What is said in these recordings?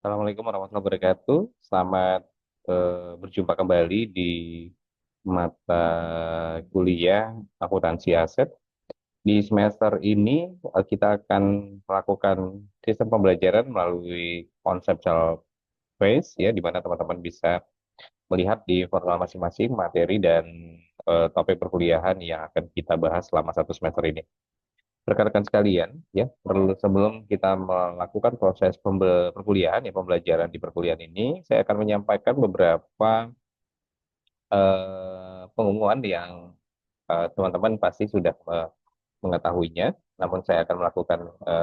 Assalamualaikum warahmatullahi wabarakatuh. Selamat berjumpa kembali di mata kuliah akuntansi aset. Di semester ini kita akan melakukan sistem pembelajaran melalui konseptual phase ya, di mana teman-teman bisa melihat di formula masing-masing materi dan topik perkuliahan yang akan kita bahas selama satu semester ini. Rekan-rekan sekalian, ya, perlu sebelum kita melakukan proses perkuliahan, ya, pembelajaran di perkuliahan ini, saya akan menyampaikan beberapa pengumuman yang teman-teman pasti sudah mengetahuinya, namun saya akan melakukan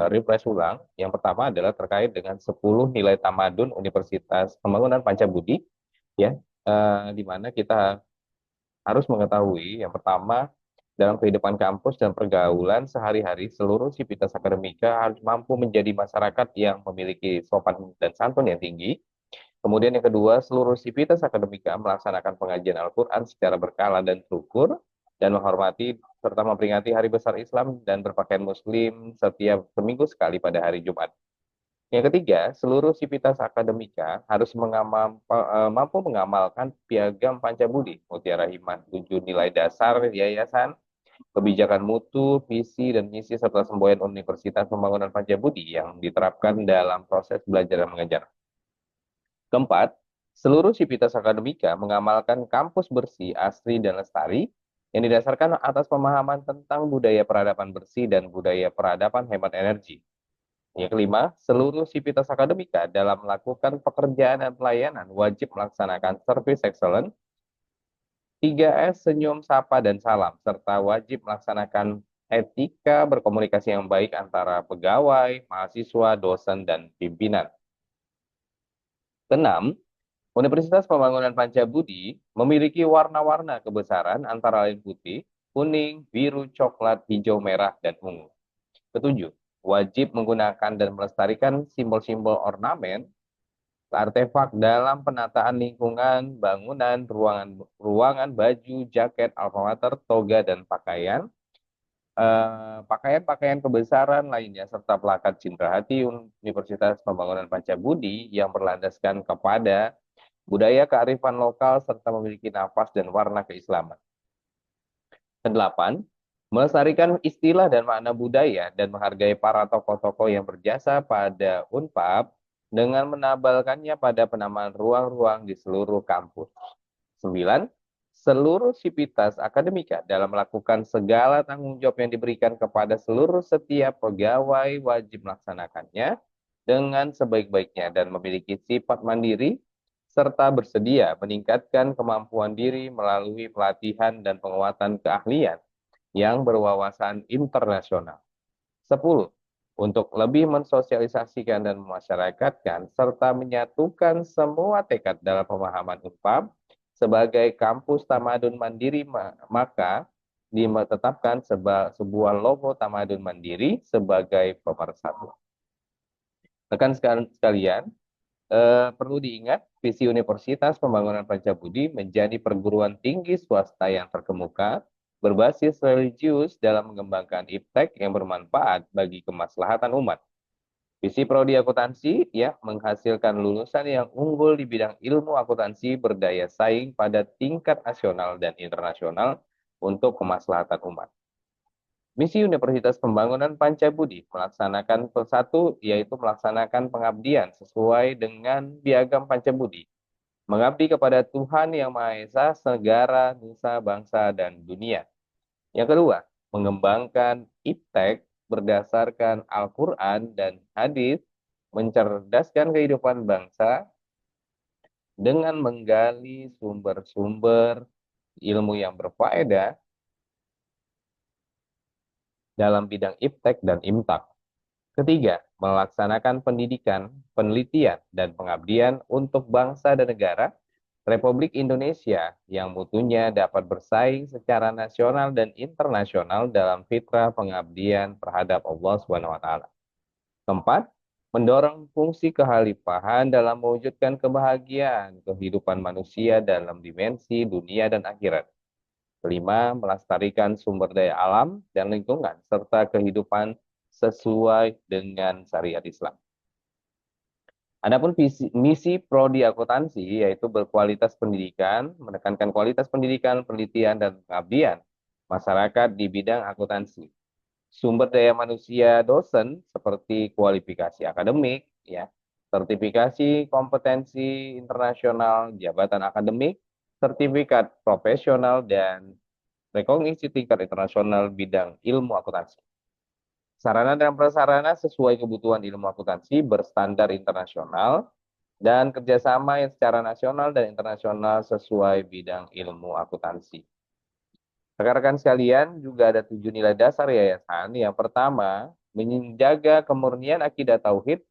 refresh ulang. Yang pertama adalah terkait dengan 10 nilai tamadun Universitas Pembangunan Pancabudi, ya, di mana kita harus mengetahui yang pertama dalam kehidupan kampus dan pergaulan sehari-hari seluruh sivitas akademika harus mampu menjadi masyarakat yang memiliki sopan dan santun yang tinggi. Kemudian yang kedua, seluruh sivitas akademika melaksanakan pengajian Al-Quran secara berkala dan terukur dan menghormati serta memperingati Hari Besar Islam dan berpakaian Muslim setiap seminggu sekali pada hari Jumat. Yang ketiga, seluruh sivitas akademika harus mampu mengamalkan Piagam Pancabudi, Mutiara Hikmah, 7 nilai dasar yayasan, kebijakan mutu, visi, dan misi serta semboyan Universitas Pembangunan Pancabudi yang diterapkan dalam proses belajar dan mengajar. Keempat, seluruh sivitas akademika mengamalkan kampus bersih, asri, dan lestari yang didasarkan atas pemahaman tentang budaya peradaban bersih dan budaya peradaban hemat energi. Yang kelima, seluruh sivitas akademika dalam melakukan pekerjaan dan pelayanan wajib melaksanakan service excellence. 3S, senyum, sapa, dan salam, serta wajib melaksanakan etika berkomunikasi yang baik antara pegawai, mahasiswa, dosen, dan pimpinan. Keenam, Universitas Pembangunan Pancabudi memiliki warna-warna kebesaran antara lain putih, kuning, biru, coklat, hijau, merah, dan ungu. Ketujuh, wajib menggunakan dan melestarikan simbol-simbol ornamen artefak dalam penataan lingkungan, bangunan, ruangan, baju, jaket, alma mater, toga, dan pakaian, pakaian-pakaian kebesaran lainnya, serta plakat Cindra Hati Universitas Pembangunan Pancabudi yang berlandaskan kepada budaya kearifan lokal serta memiliki nafas dan warna keislaman. Kedelapan, melestarikan istilah dan makna budaya dan menghargai para tokoh-tokoh yang berjasa pada Unpad dengan menabalkannya pada penamaan ruang-ruang di seluruh kampus. 9. Seluruh sivitas akademika dalam melakukan segala tanggung jawab yang diberikan kepada seluruh setiap pegawai wajib melaksanakannya dengan sebaik-baiknya dan memiliki sifat mandiri serta bersedia meningkatkan kemampuan diri melalui pelatihan dan penguatan keahlian yang berwawasan internasional. 10. Untuk lebih mensosialisasikan dan memasyarakatkan serta menyatukan semua tekad dalam pemahaman Unpad sebagai kampus tamadun mandiri, maka ditetapkan sebuah logo tamadun mandiri sebagai pemersatu. Rekan sekalian, perlu diingat, visi Universitas Pembangunan Pancabudi menjadi perguruan tinggi swasta yang terkemuka, berbasis religius dalam mengembangkan iptek yang bermanfaat bagi kemaslahatan umat. Visi prodi akuntansi ya menghasilkan lulusan yang unggul di bidang ilmu akuntansi berdaya saing pada tingkat nasional dan internasional untuk kemaslahatan umat. Misi Universitas Pembangunan Pancabudi melaksanakan satu, yaitu melaksanakan pengabdian sesuai dengan Piagam Pancabudi, mengabdi kepada Tuhan Yang Maha Esa, negara, nusa, bangsa, dan dunia. Yang kedua, mengembangkan iptek berdasarkan Al-Quran dan hadis, mencerdaskan kehidupan bangsa dengan menggali sumber-sumber ilmu yang berfaedah dalam bidang iptek dan imtak. Ketiga, melaksanakan pendidikan, penelitian, dan pengabdian untuk bangsa dan negara Republik Indonesia yang mutunya dapat bersaing secara nasional dan internasional dalam fitrah pengabdian terhadap Allah SWT. Keempat, mendorong fungsi kehalifahan dalam mewujudkan kebahagiaan kehidupan manusia dalam dimensi dunia dan akhirat. Kelima, melestarikan sumber daya alam dan lingkungan serta kehidupan sesuai dengan syariat Islam. Adapun misi prodi akuntansi yaitu berkualitas pendidikan, menekankan kualitas pendidikan, penelitian, dan pengabdian masyarakat di bidang akuntansi. Sumber daya manusia dosen seperti kualifikasi akademik, ya, sertifikasi kompetensi internasional, jabatan akademik, sertifikat profesional, dan rekognisi tingkat internasional bidang ilmu akuntansi. Sarana dan prasarana sesuai kebutuhan ilmu akuntansi berstandar internasional dan kerjasama yang secara nasional dan internasional sesuai bidang ilmu akuntansi. Rekan-rekan sekalian, juga ada 7 nilai dasar yayasan. Yang pertama, menjaga kemurnian akidah tauhid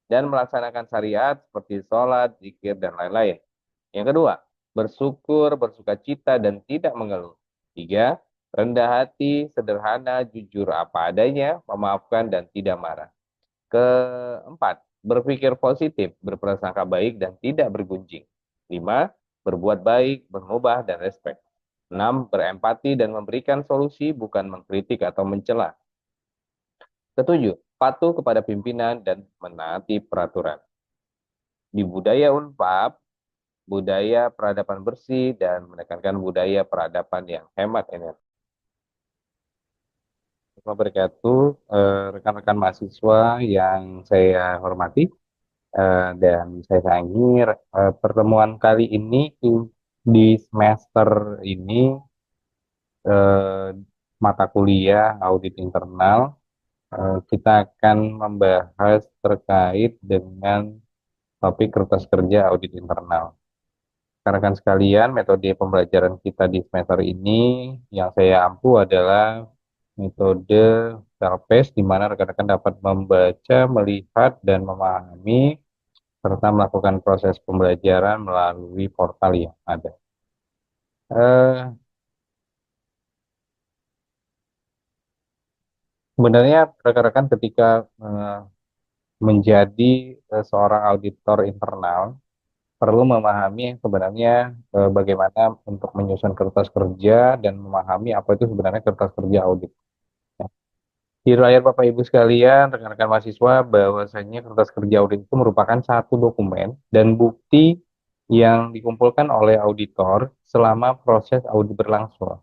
dan melaksanakan syariat seperti sholat, zikir, dan lain-lain. Yang kedua, bersyukur, bersuka cita, dan tidak mengeluh. Tiga, rendah hati, sederhana, jujur apa adanya, memaafkan, dan tidak marah. Keempat, berpikir positif, berprasangka baik, dan tidak bergunjing. Lima, berbuat baik, berubah, dan respek. Enam, berempati dan memberikan solusi, bukan mengkritik atau mencela. Ketujuh, patuh kepada pimpinan dan menaati peraturan. Di budaya Unpad, budaya peradaban bersih dan menekankan budaya peradaban yang hemat energi. Wabarakatuh, rekan-rekan mahasiswa yang saya hormati dan saya sayangi, pertemuan kali ini di semester ini eh, mata kuliah audit internal, kita akan membahas terkait dengan topik kertas kerja audit internal. Rekan-rekan sekalian, metode pembelajaran kita di semester ini yang saya ampu adalah metode self-paced, di mana rekan-rekan dapat membaca, melihat, dan memahami, serta melakukan proses pembelajaran melalui portal yang ada. Eh, Sebenarnya rekan-rekan ketika eh, menjadi seorang auditor internal, perlu memahami sebenarnya bagaimana untuk menyusun kertas kerja dan memahami apa itu sebenarnya kertas kerja audit. Ya. Di layar Bapak Ibu sekalian, rekan-rekan mahasiswa, bahwasanya kertas kerja audit itu merupakan satu dokumen dan bukti yang dikumpulkan oleh auditor selama proses audit berlangsung.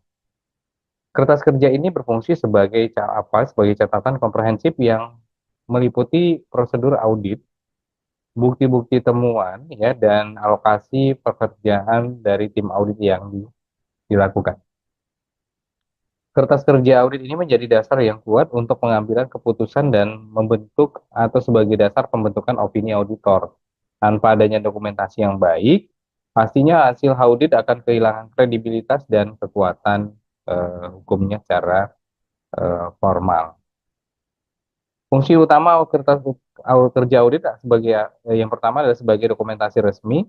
Kertas kerja ini berfungsi sebagai sebagai catatan komprehensif yang meliputi prosedur audit, bukti-bukti temuan, ya, dan alokasi pekerjaan dari tim audit yang dilakukan. Kertas kerja audit ini menjadi dasar yang kuat untuk pengambilan keputusan dan membentuk atau sebagai dasar pembentukan opini auditor. Tanpa adanya dokumentasi yang baik, pastinya hasil audit akan kehilangan kredibilitas dan kekuatan hukumnya secara formal. Fungsi utama kerja audit sebagai yang pertama adalah sebagai dokumentasi resmi,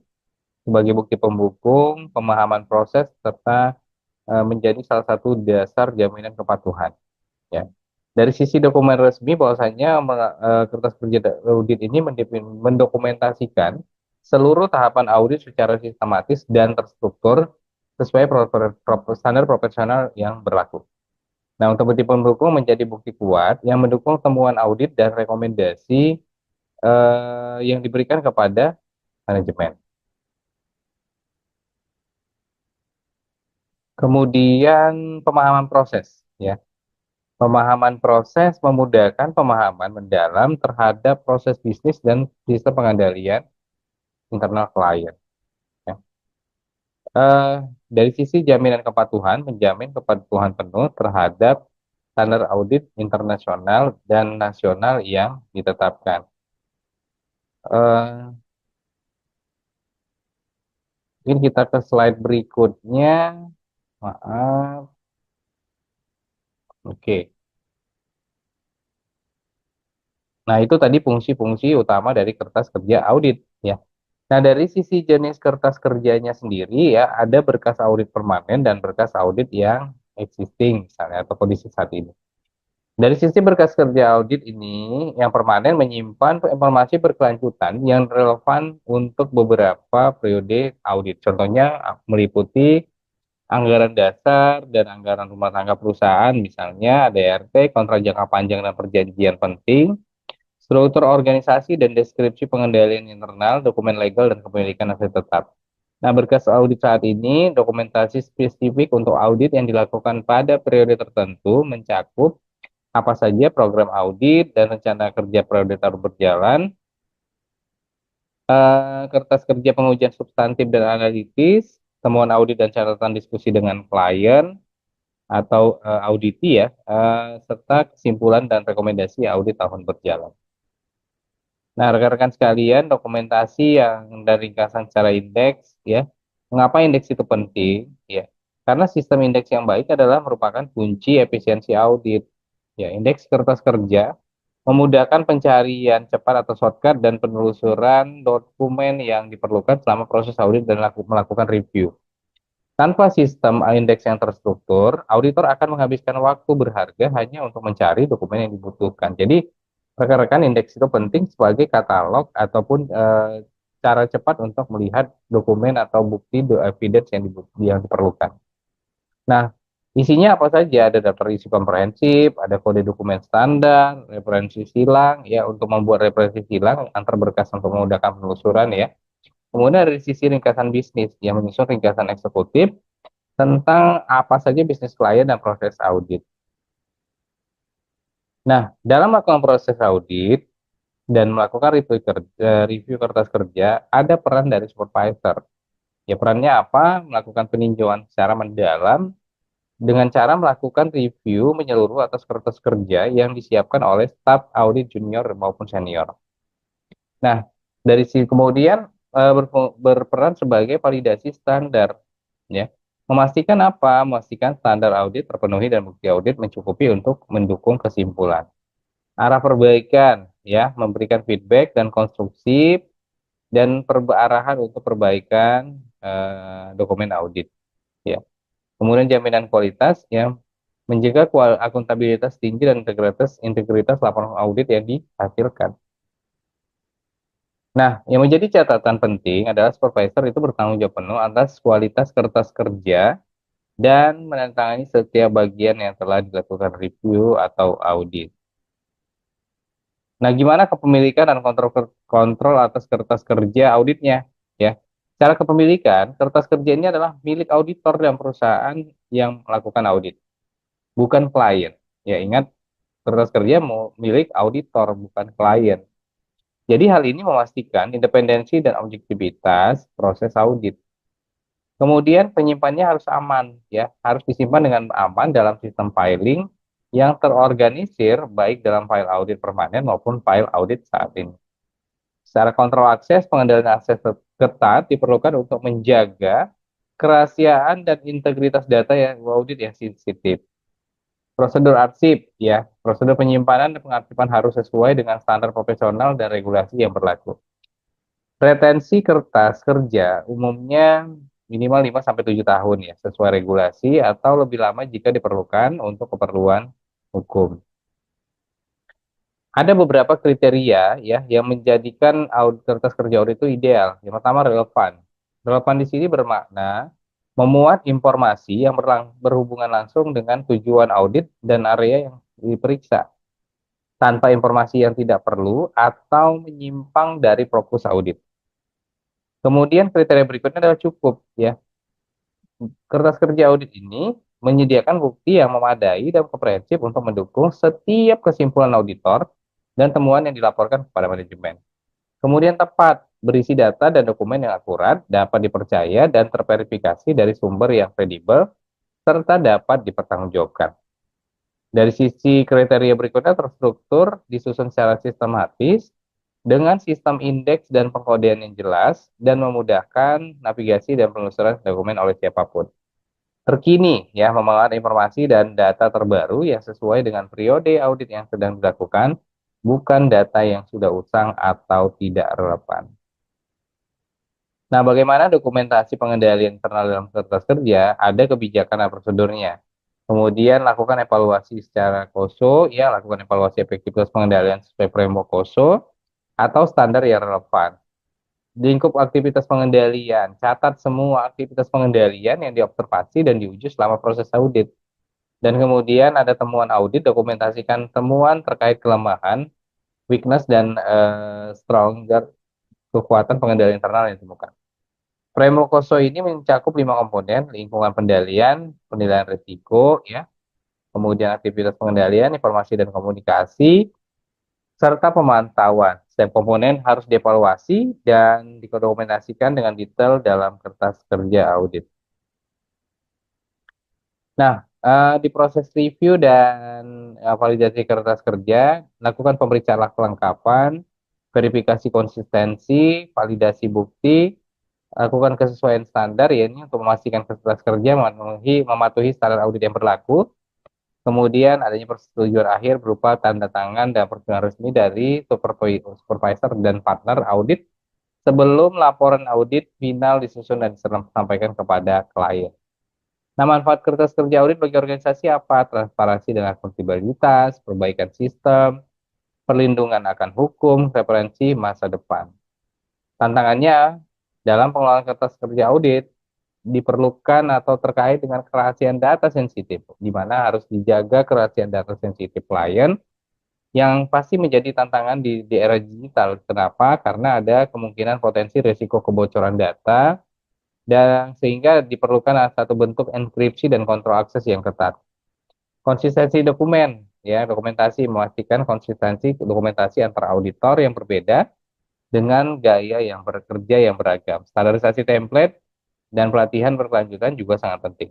sebagai bukti pembukung, pemahaman proses, serta menjadi salah satu dasar jaminan kepatuhan. Ya. Dari sisi dokumen resmi, bahwasanya kertas kerja audit ini mendokumentasikan seluruh tahapan audit secara sistematis dan terstruktur sesuai standar profesional yang berlaku. Nah, untuk bukti pendukung menjadi bukti kuat yang mendukung temuan audit dan rekomendasi yang diberikan kepada manajemen. Kemudian pemahaman proses, ya. Pemahaman proses memudahkan pemahaman mendalam terhadap proses bisnis dan sistem pengendalian internal klien. Ya. Eh, dari sisi jaminan kepatuhan, menjamin kepatuhan penuh terhadap standar audit internasional dan nasional yang ditetapkan. Eh, Mungkin kita ke slide berikutnya. Maaf. Oke. Nah, itu tadi fungsi-fungsi utama dari kertas kerja audit, ya. Nah, dari sisi jenis kertas kerjanya sendiri, ya, ada berkas audit permanen dan berkas audit yang existing misalnya atau kondisi saat ini. Dari sisi berkas kerja audit ini, yang permanen menyimpan informasi berkelanjutan yang relevan untuk beberapa periode audit. Contohnya meliputi anggaran dasar dan anggaran rumah tangga perusahaan, misalnya ADRT, kontrak jangka panjang dan perjanjian penting, struktur organisasi dan deskripsi pengendalian internal, dokumen legal, dan kepemilikan aset tetap. Nah, berkas audit saat ini, dokumentasi spesifik untuk audit yang dilakukan pada periode tertentu mencakup apa saja program audit dan rencana kerja periode berjalan, kertas kerja pengujian substantif dan analitis, temuan audit dan catatan diskusi dengan klien atau auditi ya, serta kesimpulan dan rekomendasi audit tahun berjalan. Nah, rekan-rekan sekalian, dokumentasi yang dari ringkasan secara indeks ya. Mengapa indeks itu penting? Ya, karena sistem indeks yang baik adalah merupakan kunci efisiensi audit. Ya, indeks kertas kerja memudahkan pencarian cepat atau shortcut dan penelusuran dokumen yang diperlukan selama proses audit dan melakukan review. Tanpa sistem indeks yang terstruktur, auditor akan menghabiskan waktu berharga hanya untuk mencari dokumen yang dibutuhkan. Jadi, rekan-rekan, indeks itu penting sebagai katalog ataupun cara cepat untuk melihat dokumen atau bukti evidence yang diperlukan. Nah, isinya apa saja? Ada daftar isi komprehensif, ada kode dokumen standar, referensi silang, ya untuk membuat referensi silang antar berkas untuk memudahkan penelusuran ya. Kemudian dari sisi ringkasan bisnis yang menyusun ringkasan eksekutif tentang apa saja bisnis klien dan proses audit. Nah, dalam melakukan proses audit dan melakukan review kertas kerja, ada peran dari supervisor. Ya, perannya apa? Melakukan peninjauan secara mendalam dengan cara melakukan review menyeluruh atas kertas kerja yang disiapkan oleh staf audit junior maupun senior. Nah, dari sisi kemudian berperan sebagai validasi standar, ya. Memastikan apa? Memastikan standar audit terpenuhi dan bukti audit mencukupi untuk mendukung kesimpulan. Arah perbaikan, ya, memberikan feedback dan konstruksi dan arahan untuk perbaikan dokumen audit, ya. Kemudian jaminan kualitas, ya, menjaga akuntabilitas tinggi dan integritas laporan audit yang dihasilkan. Nah, yang menjadi catatan penting adalah supervisor itu bertanggung jawab penuh atas kualitas kertas kerja dan menandatangani setiap bagian yang telah dilakukan review atau audit. Nah, gimana kepemilikan dan kontrol atas kertas kerja auditnya? Ya, secara kepemilikan, kertas kerja ini adalah milik auditor dan perusahaan yang melakukan audit, bukan klien. Ya, ingat, kertas kerja mau milik auditor, bukan klien. Jadi hal ini memastikan independensi dan objektivitas proses audit. Kemudian penyimpanannya harus aman, ya, harus disimpan dengan aman dalam sistem filing yang terorganisir baik dalam file audit permanen maupun file audit saat ini. Secara kontrol akses, pengendalian akses ketat diperlukan untuk menjaga kerahasiaan dan integritas data yang audit yang sensitif. Prosedur arsip, ya, prosedur penyimpanan dan pengarsipan harus sesuai dengan standar profesional dan regulasi yang berlaku. Retensi kertas kerja umumnya minimal 5 sampai 7 tahun ya, sesuai regulasi atau lebih lama jika diperlukan untuk keperluan hukum. Ada beberapa kriteria ya yang menjadikan kertas kerja audit itu ideal. Yang pertama relevan. Relevan di sini bermakna memuat informasi yang berhubungan langsung dengan tujuan audit dan area yang diperiksa tanpa informasi yang tidak perlu atau menyimpang dari fokus audit. Kemudian kriteria berikutnya adalah cukup ya. Kertas kerja audit ini menyediakan bukti yang memadai dan komprehensif untuk mendukung setiap kesimpulan auditor dan temuan yang dilaporkan kepada manajemen. Kemudian tepat, berisi data dan dokumen yang akurat, dapat dipercaya dan terverifikasi dari sumber yang kredibel, serta dapat dipertanggungjawabkan. Dari sisi kriteria berikutnya terstruktur, disusun secara sistematis, dengan sistem indeks dan pengkodean yang jelas, dan memudahkan navigasi dan penelusuran dokumen oleh siapapun. Terkini, ya, memaparkan informasi dan data terbaru yang sesuai dengan periode audit yang sedang dilakukan, bukan data yang sudah usang atau tidak relevan. Nah, bagaimana dokumentasi pengendalian internal dalam kertas kerja? Ada kebijakan dan prosedurnya. Kemudian lakukan evaluasi secara KOSO, ya, lakukan evaluasi efektivitas pengendalian sesuai framework KOSO atau standar yang relevan. Lingkup aktivitas pengendalian, catat semua aktivitas pengendalian yang diobservasi dan diuji selama proses audit. Dan kemudian ada temuan audit, dokumentasikan temuan terkait kelemahan weakness dan stronger, kekuatan pengendalian internal yang ditemukan. Framework OSO ini mencakup 5 komponen: lingkungan pendalian, penilaian risiko, ya, kemudian aktivitas pengendalian, informasi dan komunikasi, serta pemantauan. Setiap komponen harus dievaluasi dan didokumentasikan dengan detail dalam kertas kerja audit. Nah, di proses review dan validasi kertas kerja, lakukan pemeriksaan kelengkapan, verifikasi konsistensi, validasi bukti, lakukan kesesuaian standar, ya, ini untuk memastikan kertas kerja mematuhi standar audit yang berlaku. Kemudian adanya persetujuan akhir berupa tanda tangan dan persetujuan resmi dari supervisor dan partner audit sebelum laporan audit final disusun dan disampaikan kepada klien. Nah, manfaat kertas kerja audit bagi organisasi apa? Transparansi dan akuntabilitas, perbaikan sistem, perlindungan akan hukum, referensi masa depan. Tantangannya dalam pengelolaan kertas kerja audit diperlukan atau terkait dengan kerahasiaan data sensitif, di mana harus dijaga kerahasiaan data sensitif klien yang pasti menjadi tantangan di era digital. Kenapa? Karena ada kemungkinan potensi risiko kebocoran data dan sehingga diperlukan satu bentuk enkripsi dan kontrol akses yang ketat. Konsistensi dokumen, ya, dokumentasi memastikan konsistensi dokumentasi antara auditor yang berbeda dengan gaya yang bekerja yang beragam. Standarisasi template dan pelatihan berkelanjutan juga sangat penting.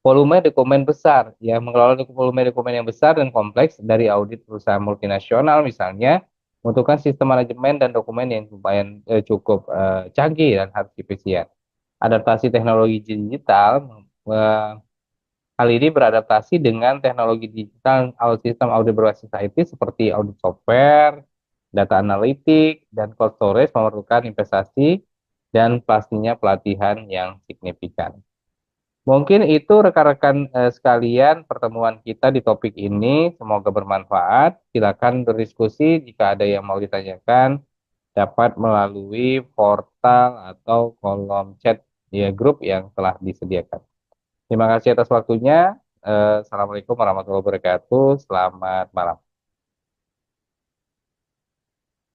Volume dokumen besar, ya, mengelola volume dokumen yang besar dan kompleks dari audit perusahaan multinasional misalnya, membutuhkan sistem manajemen dan dokumen yang lumayan cukup canggih dan harus efisien. Adaptasi teknologi digital, hal ini beradaptasi dengan teknologi digital sistem audit berbasis IT seperti audit software, data analitik, dan cold storage memerlukan investasi dan pastinya pelatihan yang signifikan. Mungkin itu rekan-rekan sekalian pertemuan kita di topik ini. Semoga bermanfaat. Silakan berdiskusi jika ada yang mau ditanyakan dapat melalui portal atau kolom chat, ya, grup yang telah disediakan. Terima kasih atas waktunya. Assalamualaikum warahmatullahi wabarakatuh. Selamat malam.